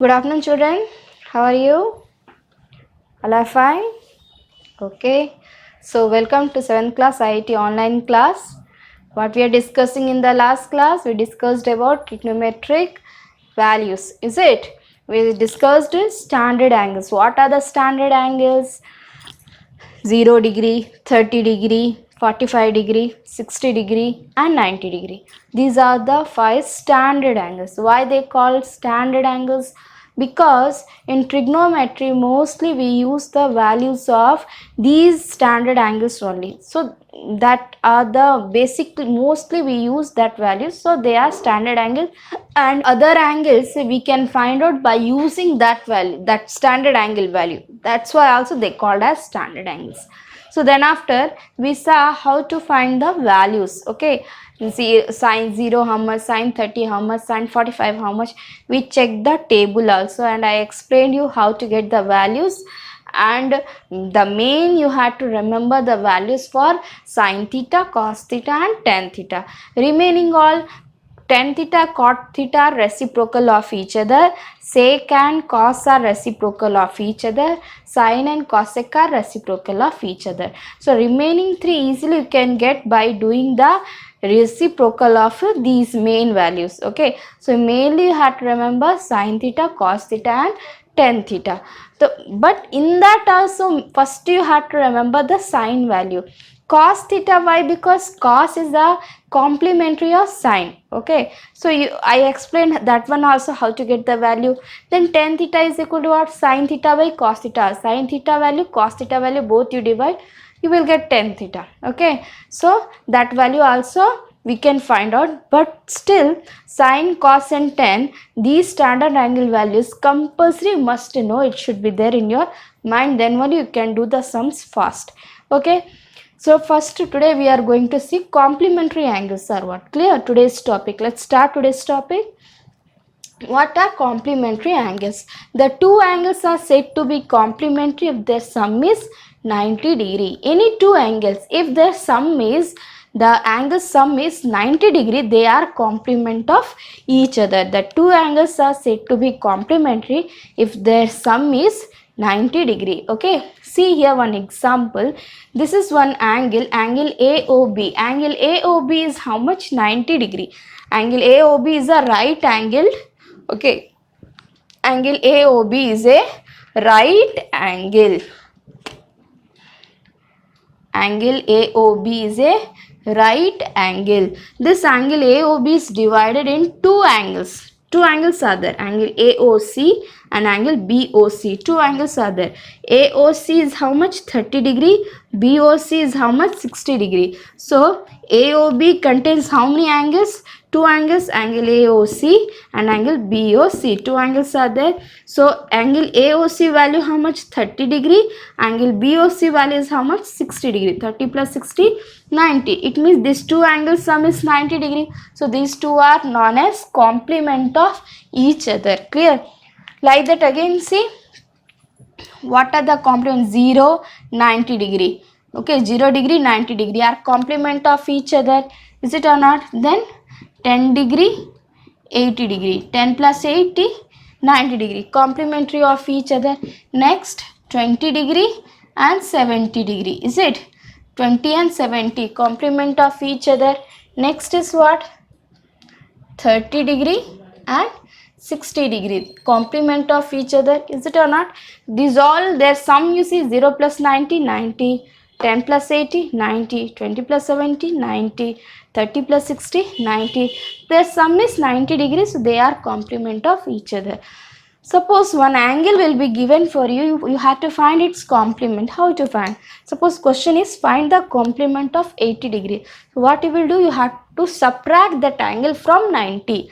Good afternoon, children. How are you? All are fine? Okay. So, welcome to 7th class IIT online class. What we are discussing in the last class, we discussed about trigonometric values. Is it? We discussed standard angles. What are the standard angles? 0 degree, 30 degree, 45 degree, 60 degree and 90 degree. These are the 5 standard angles. Why they call standard angles? Because in trigonometry mostly we use the values of these standard angles only. So that are the basic, mostly we use that values, so they are standard angles, and other angles we can find out by using that value, that standard angle value. That's why also they called as standard angles. So then after we saw how to find the values. Okay, see sine 0 how much, sine 30 how much, sine 45 how much. We checked the table also, and I explained you how to get the values. And the main you had to remember the values for sine theta, cos theta and tan theta. Remaining all tan theta, cot theta are reciprocal of each other. Sec and cos are reciprocal of each other. Sine and cosec are reciprocal of each other. So remaining three easily you can get by doing the reciprocal of these main values. Okay, so mainly you have to remember sine theta, cos theta and tan theta. So, but in that also first you have to remember the sine value. Cos theta, why? Because cos is a complementary of sine. Okay, so I explained that one also, how to get the value. Then tan theta is equal to what? Sine theta by cos theta. Sine theta value, cos theta value, both you divide, you will get tan theta. Okay, so that value also we can find out. But still sine, cos and tan, these standard angle values compulsory must know, it should be there in your mind, then only you can do the sums fast. Okay, so first today we are going to see complementary angles are what. Clear? Today's topic. Let's start today's topic. What are complementary angles? The two angles are said to be complementary if their sum is 90 degree. Any two angles, if their sum is, the angle sum is 90 degree, they are complement of each other. The two angles are said to be complementary if their sum is 90 degree. Okay, see here one example. This is one angle, angle AOB. Angle AOB is how much? 90 degree. Angle AOB is a right angled. Okay, angle AOB is a right angle. Angle AOB is a right angle. This angle AOB is divided in two angles. Two angles are there, angle AOC and angle BOC. Two angles are there. AOC is how much? 30 degree. BOC is how much? 60 degree. So AOB contains how many angles? Two angles, angle AOC and angle BOC. Two angles are there. So angle AOC value how much? 30 degree. Angle BOC value is how much? 60 degree. 30 plus 60, 90. It means these two angles sum is 90 degree. So these two are known as complement of each other. Clear? Like that again, see what are the complement? 0, 90 degree. Okay, 0 degree, 90 degree are complement of each other. Is it or not? Then 10 degree, 80 degree. 10 plus 80, 90 degree. Complementary of each other. Next 20 degree and 70 degree. Is it? 20 and 70 complement of each other. Next is what? 30 degree and 60 degree complement of each other. Is it or not? These all their sum you see, 0 plus 90, 90, 10 plus 80, 90, 20 plus 70, 90, 30 plus 60, 90. Their sum is 90 degrees, so they are complement of each other. Suppose one angle will be given for you, you have to find its complement. How to find? Suppose question is find the complement of 80 degree. So what you will do, you have to subtract that angle from 90.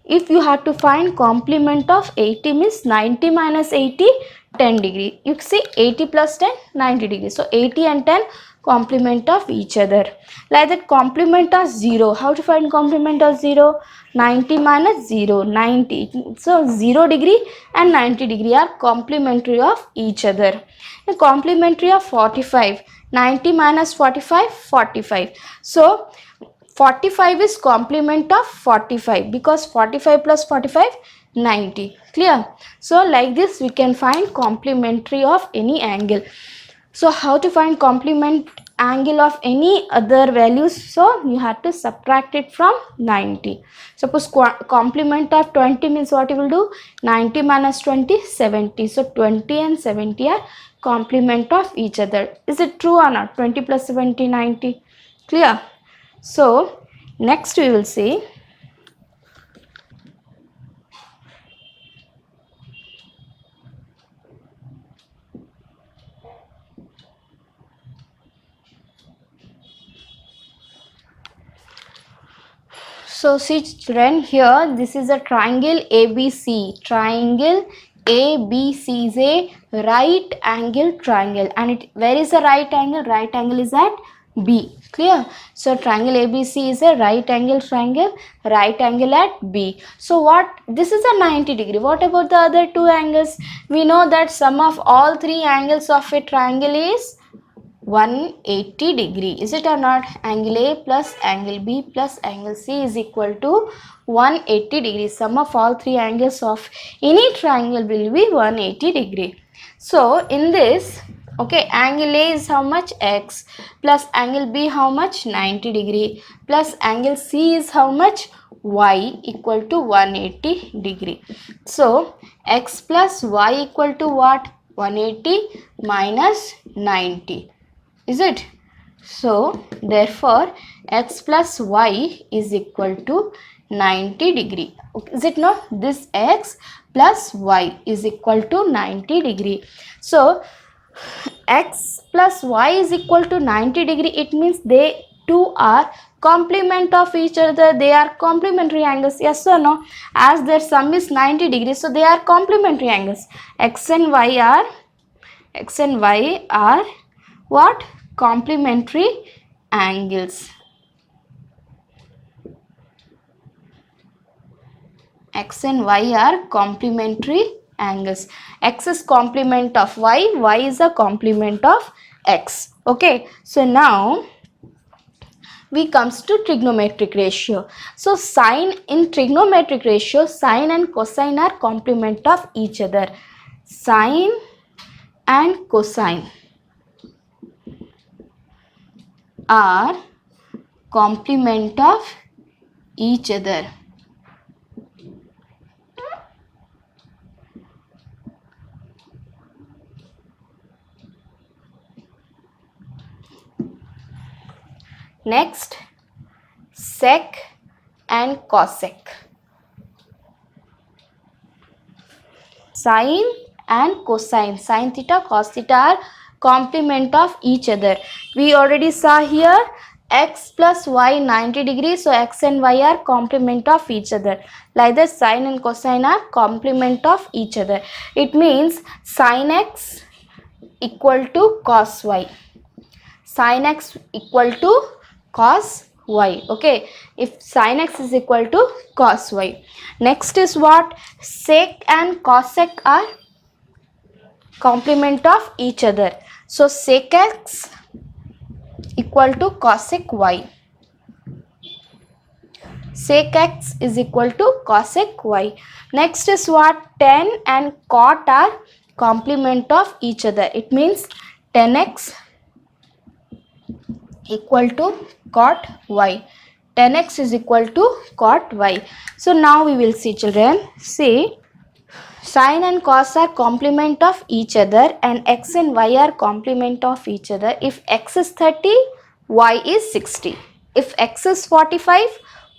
If you have to find complement of 80 means 90 minus 80, 10 degree. You see 80 plus 10, 90 degree. So 80 and 10 complement of each other. Like that complement of 0. How to find complement of 0? 90 minus 0, 90. So 0 degree and 90 degree are complementary of each other. The complementary of 45. 90 minus 45, 45. So 45 is complement of 45 because 45 plus 45, 90. Clear? So like this we can find complementary of any angle. So how to find complement angle of any other values? So you have to subtract it from 90. Suppose complement of 20 means what you will do? 90 minus 20, 70. So 20 and 70 are complement of each other. Is it true or not? 20 plus 70, 90. Clear? So next we will see so see children, here this is a triangle ABC. Triangle ABC is a right angle triangle, and where is the right angle? Right angle is at B. Clear? So triangle ABC is a right angle triangle, right angle at B. So what? This is a 90 degree. What about the other two angles? We know that sum of all three angles of a triangle is 180 degree. Is it or not? Angle A plus angle B plus angle C is equal to 180 degree. Sum of all three angles of any triangle will be 180 degree. So in this, okay, angle A is how much? X, plus angle B how much? 90 degree, plus angle C is how much? Y, equal to 180 degree. So X plus Y equal to what? 180 minus 90. Is it? So therefore X plus Y is equal to 90 degree. Is it not? This X plus Y is equal to 90 degree. So X plus Y is equal to 90 degree. It means they two are complement of each other. They are complementary angles. Yes or no? As their sum is 90 degrees, so they are complementary angles. X and Y are what? Complementary angles. X and Y are complementary angles. X is complement of Y, Y is a complement of X. Okay, so now we comes to trigonometric ratio. So sine, in trigonometric ratio, sine and cosine are complement of each other. Sine and cosine are complement of each other. Next, sec and cosec. Sine and cosine, sine theta, cos theta are complement of each other. We already saw here X plus Y 90 degrees, so X and Y are complement of each other. Like that, sine and cosine are complement of each other. It means sine X equal to cos Y. Sine X equal to cos Y. Okay, if sine X is equal to cos Y. Next is what? Sec and cosec are complement of each other. So sec X equal to cosec Y. Sec X is equal to cosec Y. Next is what? Tan and cot are complement of each other. It means tan X equal to cot Y. Tan X is equal to cot Y. So now we will see children. See, sine and cos are complement of each other and X and Y are complement of each other. If X is 30, Y is 60. If X is 45,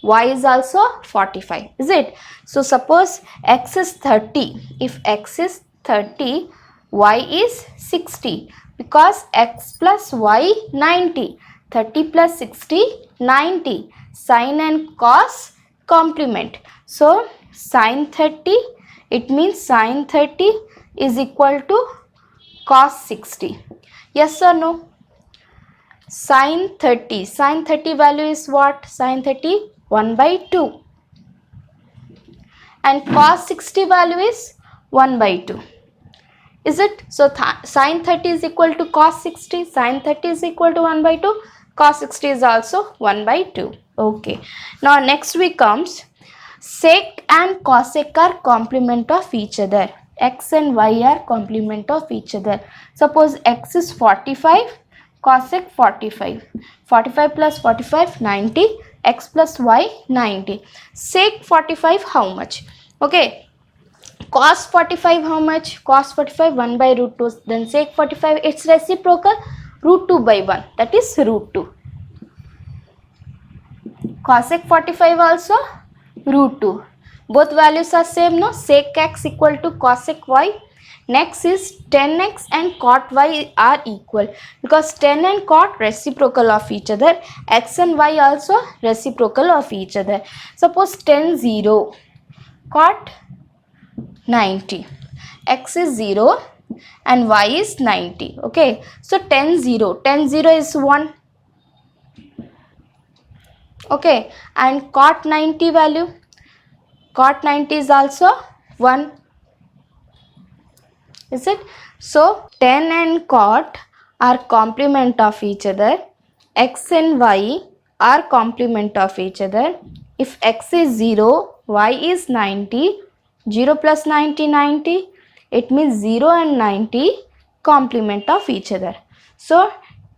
Y is also 45. Is it? So suppose X is 30. If X is 30, Y is 60. Because X plus Y 90. 30 plus 60, 90. Sine and cos complement. So sine 30, it means sine 30 is equal to cos 60. Yes or no? Sine 30. Sine 30 value is what? Sine 30 1 by 2. And cos 60 value is 1 by 2. Is it? So sine 30 is equal to cos 60. Sine 30 is equal to 1 by 2. Cos 60 is also 1 by 2. Okay. Now next we comes Sec and cosec are complement of each other. X and y are complement of each other. Suppose x is 45, cosec 45. 45 plus 45, 90. X plus y, 90. Sec 45, how much? Okay. Cos 45, how much? Cos 45, 1 by root 2. Then sec 45, its reciprocal, root 2 by 1. That is root 2. Cosec 45 also root 2. Both values are same, no? Sec x equal to cosec y. Next is tan x and cot y are equal because tan and cot reciprocal of each other. X and y also reciprocal of each other. Suppose tan 0, cot 90. X is 0 and y is 90. Okay. So tan 0. Tan 0 is 1. Okay. And cot 90 value. Cot 90 is also 1. Is it? So tan and cot are complement of each other. X and y are complement of each other. If x is 0, y is 90. 0 plus 90, 90. It means 0 and 90 complement of each other. So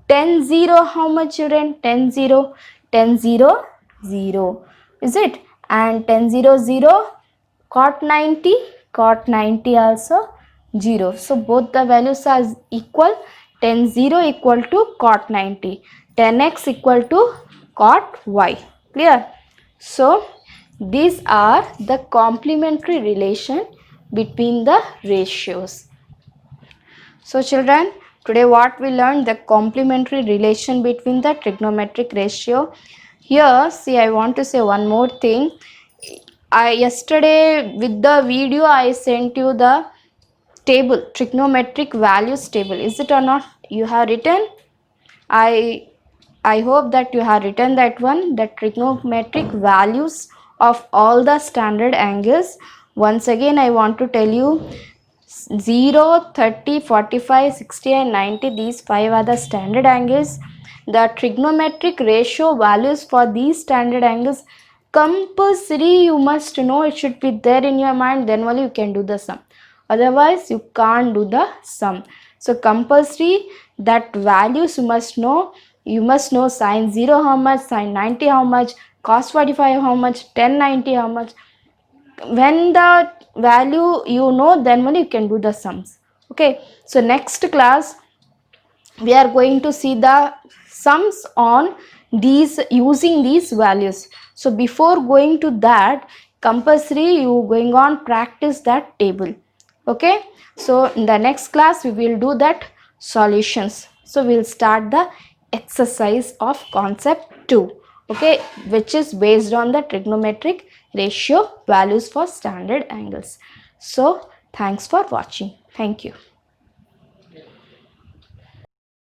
tan 0, how much children? Tan 0. Tan 0, 0. Is it? And tan 0, 0. Cot 90. Cot 90 also 0. So both the values are equal. Tan 0 equal to cot 90. Tan x equal to cot y. Clear? So these are the complementary relation between the ratios. So children, today what we learned, the complementary relation between the trigonometric ratio. Here, see, I want to say one more thing. Yesterday with the video I sent you the table, trigonometric values table. Is it or not? You have written? I hope that you have written that one, the trigonometric values of all the standard angles. Once again I want to tell you 0, 30, 45, 60 and 90, these 5 are the standard angles. The trigonometric ratio values for these standard angles compulsory you must know, it should be there in your mind, then only you can do the sum. Otherwise you can't do the sum. So compulsory that values you must know. You must know sin 0 how much, sin 90 how much, cos 45 how much, tan 90 how much. When the value you know, then only you can do the sums. Okay, so next class we are going to see the sums on these using these values. So before going to that, compulsory you going on practice that table. Okay, so in the next class we will do that solutions. So we'll start the exercise of concept 2, okay, which is based on the trigonometric ratio values for standard angles. So thanks for watching. Thank you.